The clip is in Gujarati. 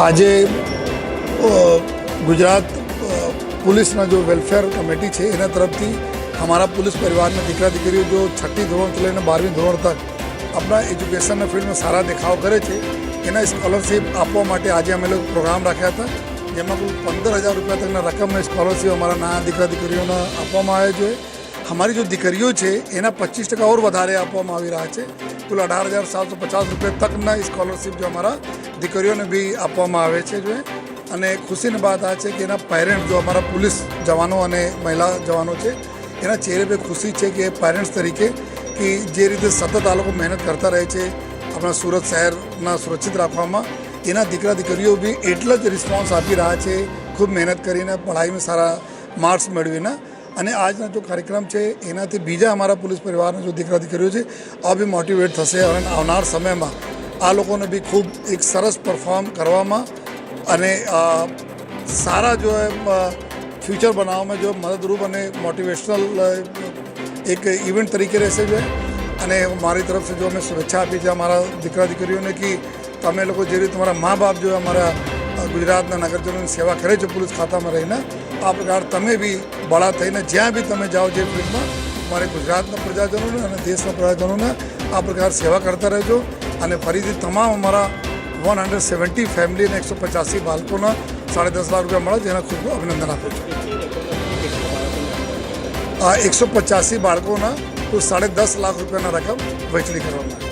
આજે ગુજરાત पुलिसना जो वेलफेर कमेटी है एना तरफ थी हमारा पुलिस परिवार में दीकरा दीकरीओ जो 6ठी धोरण से लईने 12वी धोरण तक अपना एज्युकेशन फील्ड में सारा देखाव करे छे एना स्कॉलरशिप आपवा माटे आज अमे लोग प्रोग्राम रख्या था जेमां कुल 15,000 रुपया तकना रकम में स्कॉलरशिप अमारा नाना दीकरा दीकरीओने आपवामां आवे छे। हमारी जो दीकरीओ है एना 25% और वधारे आपवामां आवी रह्या छे। कुल 18,750 रुपया तकना स्कॉलरशिप जो अमारा दीकरीओने भी आपवामां आवे छे। जो અને ખુશીની વાત આ છે કે એના પેરેન્ટ્સ જો અમારા પોલીસ જવાનો અને મહિલા જવાનો છે એના ચહેરે પર ખુશી છે કે પેરેન્ટ્સ તરીકે કે જે રીતે સતત આ લોકો મહેનત કરતા રહે છે આપણા સુરત શહેરના સુરક્ષિત રાખવામાં એના દીકરા દીકરીઓ બી એટલો જ રિસ્પોન્સ આપી રહ્યા છે ખૂબ મહેનત કરીને પઢાઈમાં સારા માર્ક્સ મેળવીને અને આજનો જો કાર્યક્રમ છે એનાથી બીજા અમારા પોલીસ પરિવારના જો દીકરા દીકરીઓ છે આ બી મોટિવેટ થશે અને આવનાર સમયમાં આ લોકોને બી ખૂબ એક સરસ પરફોર્મ કરવામાં અને સારા जो है फ्यूचर बनाने में जो मददरूप અને मोटिवेशनल एक इवेंट तरीके રહેશે जो અને મારી तरफ से जो मैं शुभेच्छा આપી છે અમારા દીકરા દીકરીઓને કે તમે લોકો જે રીતે તમારા મા બાપ जो અમારા ગુજરાતના નગરજનોની સેવા કરે છે પોલીસ ખાતામાં રહીને આ પ્રકાર તમે બી બળા થઈને જ્યાં બી તમે જાઓ જે ફિલ્ડમાં અમારે ગુજરાતના પ્રજાજનોને અને દેશના પ્રજાજનોને આ પ્રકાર સેવા કરતા રહેજો અને ફરીથી તમામ અમારા 170 फैमिली ने 185 बालकों 10.5 लाख रुपया મળે જેના ખૂબ અભિનંદન આપું છું। 185 બાળકોના કુલ 10.5 લાખ રૂપિયાના રકમ વહેંચણી કરવામાં